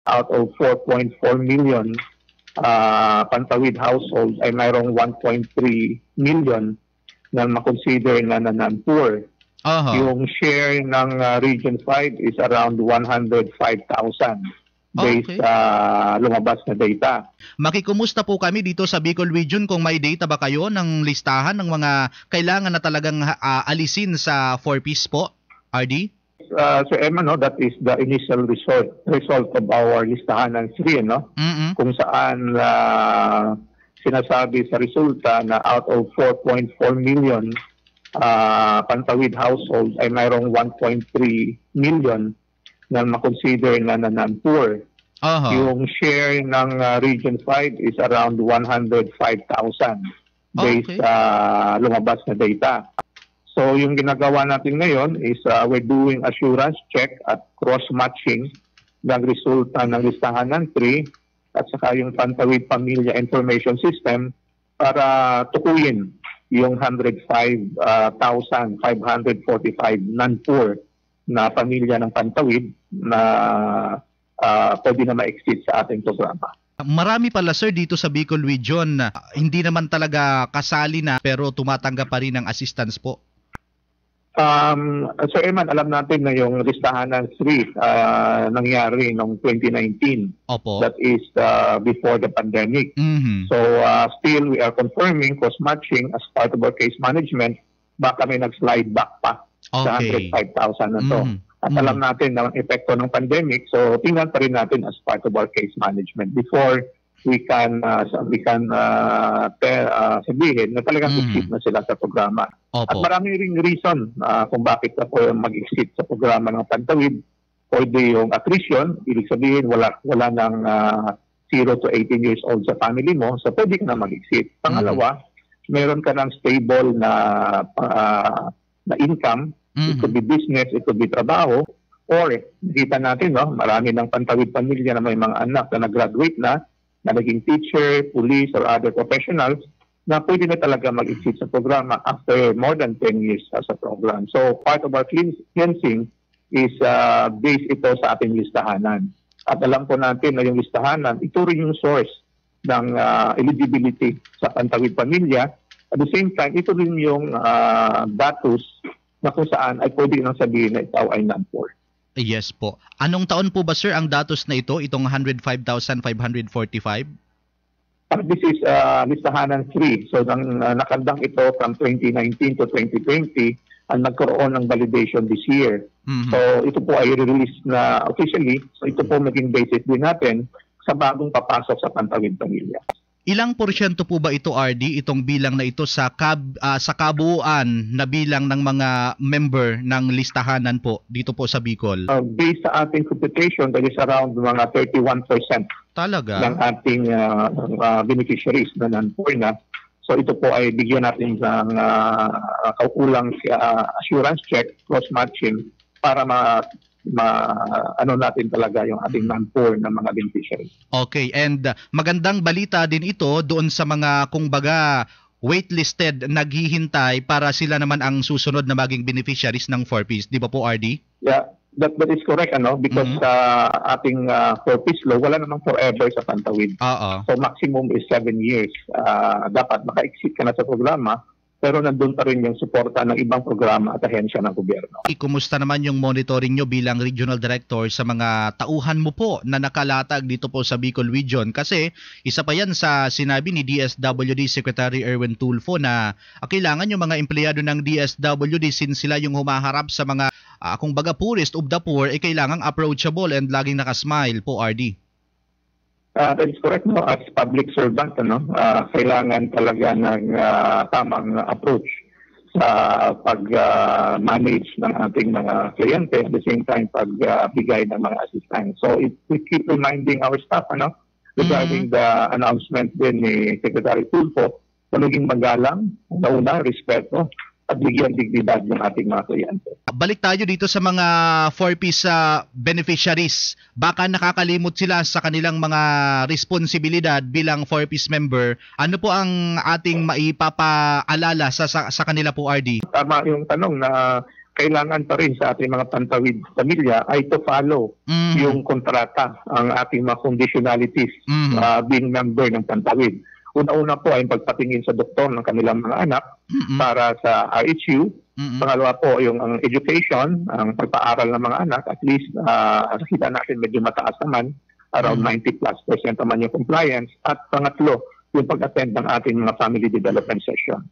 out of 4.4 million Pantawid households ay mayroong 1.3 million na makonsider na non-poor. Yung share ng Region 5 is around 105,000 based sa lumabas na data. Makikumusta po kami dito sa Bicol Region kung may data ba kayo ng listahan ng mga kailangan na talagang alisin sa 4Ps po, RD? So Emma, no, that is the initial result of our listahan ng 3, no? Kung saan sinasabi sa resulta na out of 4.4 million Pantawid households ay mayroong 1.3 million na makonsider na non-poor. Yung share ng Region 5 is around 105,000 based sa lumabas na data. So yung ginagawa natin ngayon is we're doing assurance check at cross-matching ng resulta ng listahan ng 3 at saka yung Pantawid Pamilya Information System para tukuyin yung 105,545 non-poor na pamilya ng Pantawid na pwede na ma-exceed sa ating programa. Marami pala sir dito sa Bicol Region hindi naman talaga kasali na pero tumatanggap pa rin ng assistance po. Sir Eman, alam natin na yung listahan ng 3 nangyari noong 2019. Opo. That is before the pandemic. So still we are confirming cross-matching as part of our case management. Baka may nag-slide back pa sa 105,000 na to. At alam natin na ang epekto ng pandemic, so tingnan pa rin natin as part of our case management before we can sabihin na talagang exit na sila sa programa. At marami ring reason kung bakit ako mag-exit sa programa ng Pantawid. Pwede yung attrition, ibig sabihin wala ng 0 to 18 years old sa family mo, so pwede ka na mag-exit. Pangalawa, meron ka ng stable na income. It could be business, it could be trabaho, or nakita natin, no, marami ng Pantawid pamilya na may mga anak na nag-graduate na naging teacher, police, or other professionals na pwede na talaga mag-exit sa programa after more than 10 years sa program. So part of our cleansing is based ito sa ating listahanan. At alam po natin na yung listahanan, ito rin yung source ng eligibility sa Pantawid pamilya. At the same time, ito rin yung datos na kung saan ay pwede nang sabihin na ikaw ay non-poor. Yes po. Anong taon po ba sir ang datos na ito, itong 105,545? This is listahan ng 3. So nakandang ito from 2019 to 2020 ang nagkaroon ng validation this year. So ito po ay release na officially. So ito po maging basis din natin sa bagong papasok sa Pantawid pamilya. Ilang porsyento po ba ito, RD, itong bilang na ito sa kabuuan na bilang ng mga member ng listahanan po dito po sa Bicol? Based sa ating computation, that is around mga 31% talaga ng ating beneficiaries na non-poor na. So ito po ay bigyan natin ng kaukulang assurance check, cross-matching para ano natin talaga yung ating non-poor na mga beneficiaries. Okay, and magandang balita din ito doon sa mga kumbaga waitlisted naghihintay para sila naman ang susunod na maging beneficiaries ng 4Ps. Di ba po, RD? Yeah, that is correct, because ating 4Ps law, wala namang forever sa Pantawid. So maximum is 7 years. Dapat maka-exit ka na sa programa, pero nandun pa rin yung suporta ng ibang programa at ahensya ng gobyerno. Kumusta naman yung monitoring nyo bilang regional director sa mga tauhan mo po na nakalatag dito po sa Bicol Region? Kasi isa pa yan sa sinabi ni DSWD Secretary Erwin Tulfo na kailangan yung mga empleyado ng DSWD since sila yung humaharap sa mga kung baga poorest of the poor, kailangang approachable and laging nakasmile po, RD. That is correct, no? As public servant, kailangan talaga ng tamang approach sa pag-manage ng ating mga kliyente, at the same time pagbigay ng mga assistance. So we keep reminding our staff regarding the announcement din ni Secretary Tulfo na maging magalang, una, respeto, at bigyan dignidad ng ating mga kliyente. Balik tayo dito sa mga 4Ps beneficiaries. Baka nakakalimot sila sa kanilang mga responsibilidad bilang 4Ps member. Ano po ang ating maipapaalala sa kanila po, RD? Tama yung tanong na kailangan pa rin sa ating mga pantawid pamilya ay to follow yung kontrata, ang ating mga conditionalities being member ng pantawid. Una-una po ay pagpatingin sa doktor ng kanilang mga anak para sa RHU. Pangalawa po yung ang education, ang pagpaaral ng mga anak, at least nakita natin medyo mataas naman, around 90+% naman yung compliance. At pangatlo, yung pag-attend ng ating mga family development session.